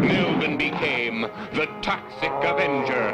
Melvin became the Toxic Avenger.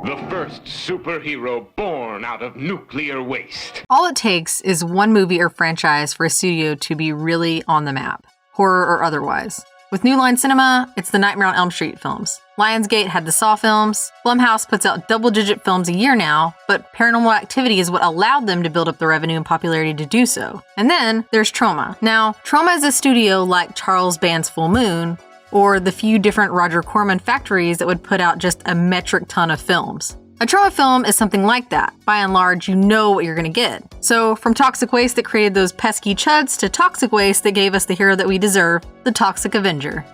The first superhero born out of nuclear waste. All it takes is one movie or franchise for a studio to be really on the map, horror or otherwise. With New Line Cinema, it's the Nightmare on Elm Street films. Lionsgate had the Saw films. Blumhouse puts out double-digit films a year now, but Paranormal Activity is what allowed them to build up the revenue and popularity to do so. And then there's Troma. Now, Troma is a studio like Charles Band's Full Moon, or the few different Roger Corman factories that would put out just a metric ton of films. A Troma film is something like that. By and large, you know what you're gonna get. So from toxic waste that created those pesky CHUDS to toxic waste that gave us the hero that we deserve, the Toxic Avenger.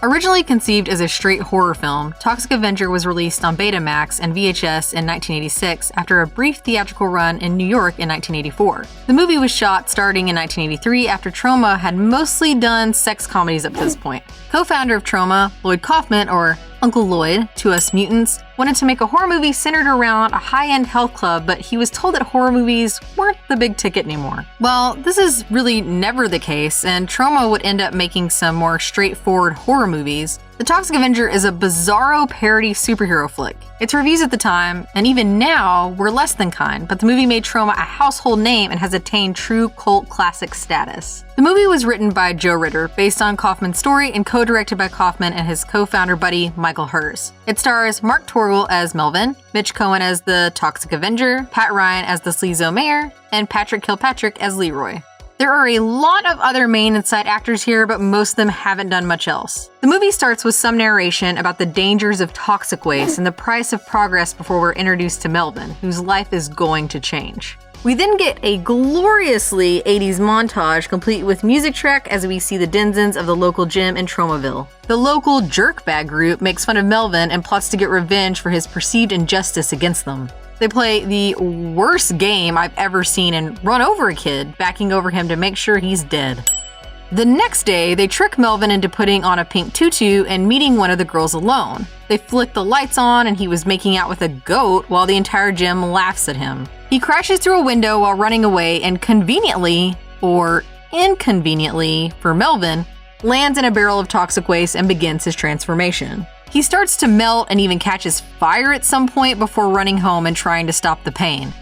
Originally conceived as a straight horror film, Toxic Avenger was released on Betamax and VHS in 1986 after a brief theatrical run in New York in 1984. The movie was shot starting in 1983 after Troma had mostly done sex comedies up to this point. Co-founder of Troma, Lloyd Kaufman, or Uncle Lloyd, to us mutants, wanted to make a horror movie centered around a high-end health club, but he was told that horror movies weren't the big ticket anymore. Well, this is really never the case, and Troma would end up making some more straightforward horror movies. The Toxic Avenger is a bizarro parody superhero flick. Its reviews at the time, and even now, were less than kind, but the movie made Troma a household name and has attained true cult classic status. The movie was written by Joe Ritter, based on Kaufman's story, and co-directed by Kaufman and his co-founder buddy Michael Hers. It stars Mark Torwell as Melvin, Mitch Cohen as the Toxic Avenger, Pat Ryan as the Sleazo Mayor, and Patrick Kilpatrick as Leroy. There are a lot of other main and side actors here, but most of them haven't done much else. The movie starts with some narration about the dangers of toxic waste and the price of progress before we're introduced to Melvin, whose life is going to change. We then get a gloriously 80s montage complete with music track as we see the denizens of the local gym in Tromaville. The local jerkbag group makes fun of Melvin and plots to get revenge for his perceived injustice against them. They play the worst game I've ever seen and run over a kid, backing over him to make sure he's dead. The next day, they trick Melvin into putting on a pink tutu and meeting one of the girls alone. They flick the lights on and he was making out with a goat while the entire gym laughs at him. He crashes through a window while running away and conveniently, or inconveniently for Melvin, lands in a barrel of toxic waste and begins his transformation. He starts to melt and even catches fire at some point before running home and trying to stop the pain.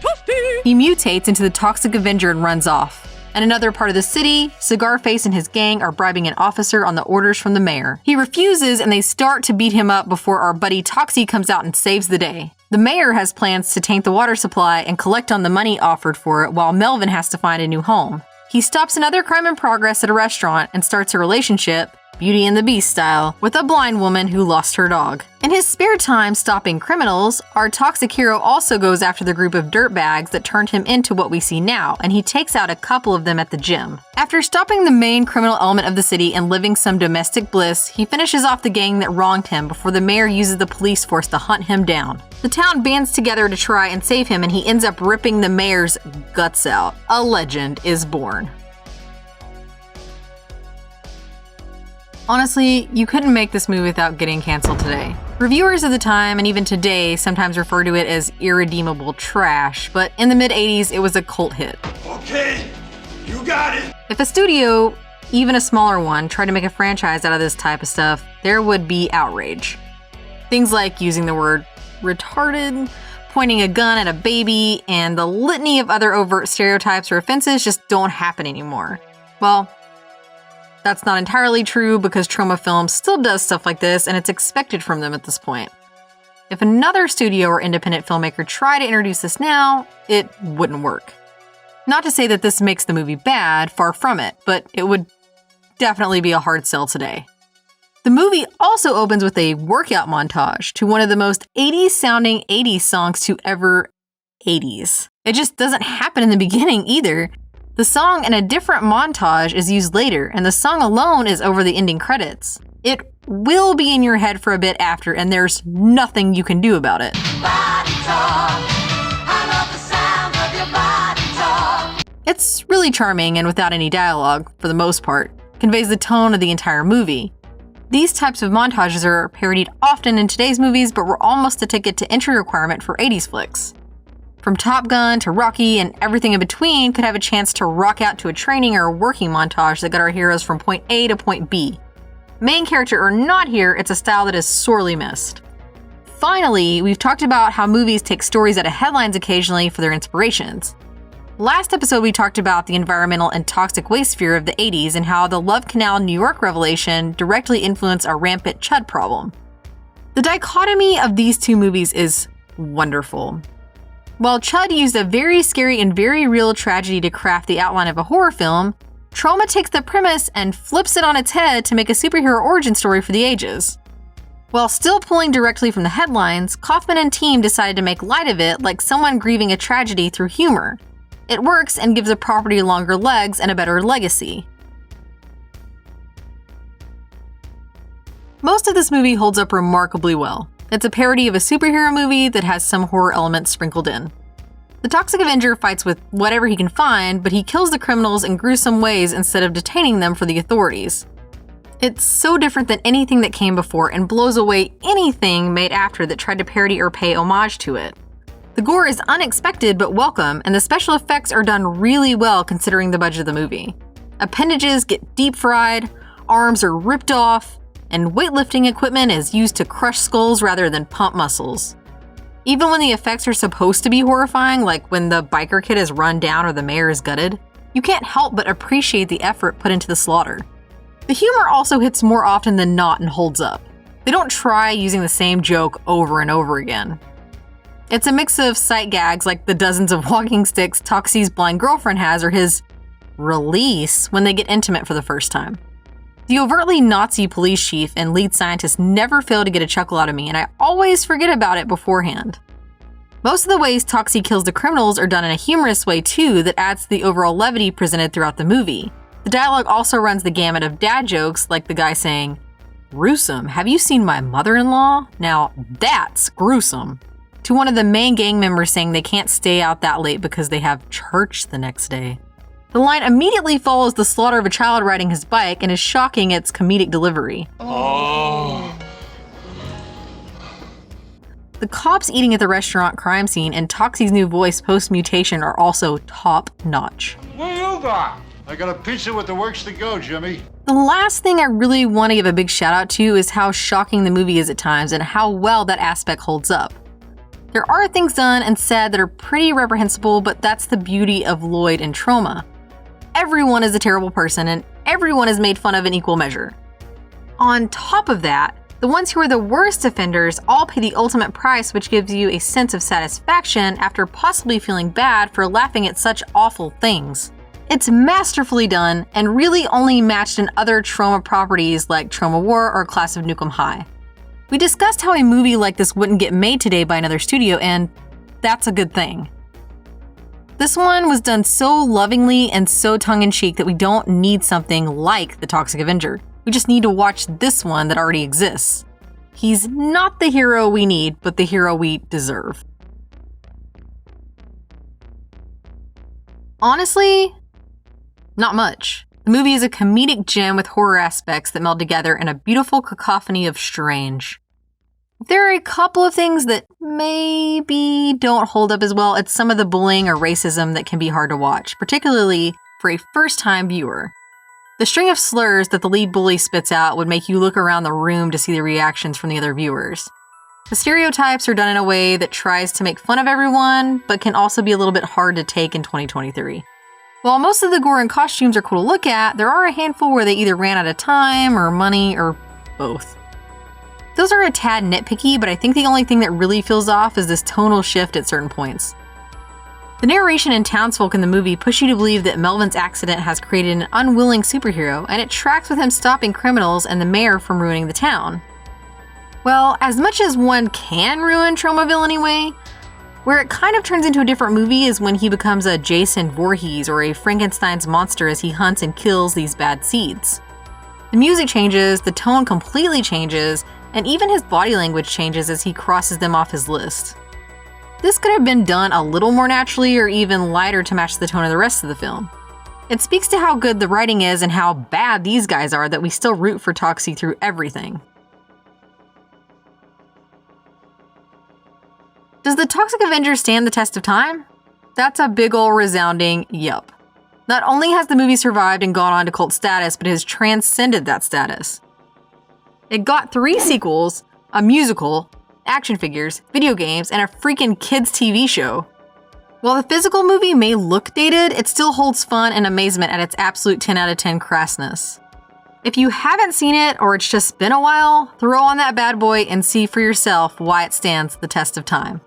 He mutates into the Toxic Avenger and runs off. In another part of the city, Cigarface and his gang are bribing an officer on the orders from the mayor. He refuses and they start to beat him up before our buddy Toxie comes out and saves the day. The mayor has plans to taint the water supply and collect on the money offered for it while Melvin has to find a new home. He stops another crime in progress at a restaurant and starts a relationship, Beauty and the Beast style, with a blind woman who lost her dog. In his spare time stopping criminals, our toxic hero also goes after the group of dirtbags that turned him into what we see now, and he takes out a couple of them at the gym. After stopping the main criminal element of the city and living some domestic bliss, he finishes off the gang that wronged him before the mayor uses the police force to hunt him down. The town bands together to try and save him, and he ends up ripping the mayor's guts out. A legend is born. Honestly, you couldn't make this movie without getting canceled today. Reviewers of the time, and even today, sometimes refer to it as irredeemable trash, but in the mid-80s, it was a cult hit. Okay, you got it! If a studio, even a smaller one, tried to make a franchise out of this type of stuff, there would be outrage. Things like using the word retarded, pointing a gun at a baby, and the litany of other overt stereotypes or offenses just don't happen anymore. Well, that's not entirely true because Troma Films still does stuff like this and it's expected from them at this point. If another studio or independent filmmaker tried to introduce this now, it wouldn't work. Not to say that this makes the movie bad, far from it, but it would definitely be a hard sell today. The movie also opens with a workout montage to one of the most 80s sounding 80s songs to ever 80s. It just doesn't happen in the beginning either. The song in a different montage is used later, and the song alone is over the ending credits. It will be in your head for a bit after, and there's nothing you can do about it. Body talk. I love the sound of your body talk. It's really charming and without any dialogue, for the most part, conveys the tone of the entire movie. These types of montages are parodied often in today's movies, but were almost a ticket to entry requirement for 80s flicks. From Top Gun to Rocky and everything in between could have a chance to rock out to a training or a working montage that got our heroes from point A to point B. Main character or not here, it's a style that is sorely missed. Finally, we've talked about how movies take stories out of headlines occasionally for their inspirations. Last episode, we talked about the environmental and toxic waste fear of the 80s and how the Love Canal New York revelation directly influenced our rampant CHUD problem. The dichotomy of these two movies is wonderful. While CHUD used a very scary and very real tragedy to craft the outline of a horror film, Troma takes the premise and flips it on its head to make a superhero origin story for the ages. While still pulling directly from the headlines, Kaufman and team decided to make light of it like someone grieving a tragedy through humor. It works and gives a property longer legs and a better legacy. Most of this movie holds up remarkably well. It's a parody of a superhero movie that has some horror elements sprinkled in. The Toxic Avenger fights with whatever he can find, but he kills the criminals in gruesome ways instead of detaining them for the authorities. It's so different than anything that came before and blows away anything made after that tried to parody or pay homage to it. The gore is unexpected but welcome, and the special effects are done really well considering the budget of the movie. Appendages get deep fried, arms are ripped off, and weightlifting equipment is used to crush skulls rather than pump muscles. Even when the effects are supposed to be horrifying, like when the biker kid is run down or the mayor is gutted, you can't help but appreciate the effort put into the slaughter. The humor also hits more often than not and holds up. They don't try using the same joke over and over again. It's a mix of sight gags like the dozens of walking sticks Toxie's blind girlfriend has or his release when they get intimate for the first time. The overtly Nazi police chief and lead scientist never fail to get a chuckle out of me, and I always forget about it beforehand. Most of the ways Toxie kills the criminals are done in a humorous way too that adds to the overall levity presented throughout the movie. The dialogue also runs the gamut of dad jokes like the guy saying, "Gruesome, have you seen my mother-in-law? Now that's gruesome," to one of the main gang members saying they can't stay out that late because they have church the next day. The line immediately follows the slaughter of a child riding his bike and is shocking its comedic delivery. Oh. The cops eating at the restaurant crime scene and Toxie's new voice post-mutation are also top-notch. What you got? I got a pizza with the works to go, Jimmy. The last thing I really want to give a big shout out to is how shocking the movie is at times and how well that aspect holds up. There are things done and said that are pretty reprehensible, but that's the beauty of Lloyd and Troma. Everyone is a terrible person and everyone is made fun of in equal measure. On top of that, the ones who are the worst offenders all pay the ultimate price, which gives you a sense of satisfaction after possibly feeling bad for laughing at such awful things. It's masterfully done and really only matched in other Troma properties like Troma War or Class of Nukem High. We discussed how a movie like this wouldn't get made today by another studio, and that's a good thing. This one was done so lovingly and so tongue-in-cheek that we don't need something like the Toxic Avenger. We just need to watch this one that already exists. He's not the hero we need, but the hero we deserve. Honestly, not much. The movie is a comedic gem with horror aspects that meld together in a beautiful cacophony of strange. If there are a couple of things that maybe don't hold up as well, it's some of the bullying or racism that can be hard to watch, particularly for a first-time viewer. The string of slurs that the lead bully spits out would make you look around the room to see the reactions from the other viewers. The stereotypes are done in a way that tries to make fun of everyone, but can also be a little bit hard to take in 2023. While most of the gore and costumes are cool to look at, there are a handful where they either ran out of time or money or both. Those are a tad nitpicky, but I think the only thing that really feels off is this tonal shift at certain points. The narration and townsfolk in the movie push you to believe that Melvin's accident has created an unwilling superhero, and it tracks with him stopping criminals and the mayor from ruining the town. Well, as much as one can ruin Tromaville anyway, where it kind of turns into a different movie is when he becomes a Jason Voorhees or a Frankenstein's monster as he hunts and kills these bad seeds. The music changes, the tone completely changes, and even his body language changes as he crosses them off his list. This could have been done a little more naturally or even lighter to match the tone of the rest of the film. It speaks to how good the writing is and how bad these guys are that we still root for Toxie through everything. Does the Toxic Avenger stand the test of time? That's a big ol' resounding yup. Not only has the movie survived and gone on to cult status, but has transcended that status. It got 3 sequels, a musical, action figures, video games, and a freaking kids' TV show. While the physical movie may look dated, it still holds fun and amazement at its absolute 10 out of 10 crassness. If you haven't seen it, or it's just been a while, throw on that bad boy and see for yourself why it stands the test of time.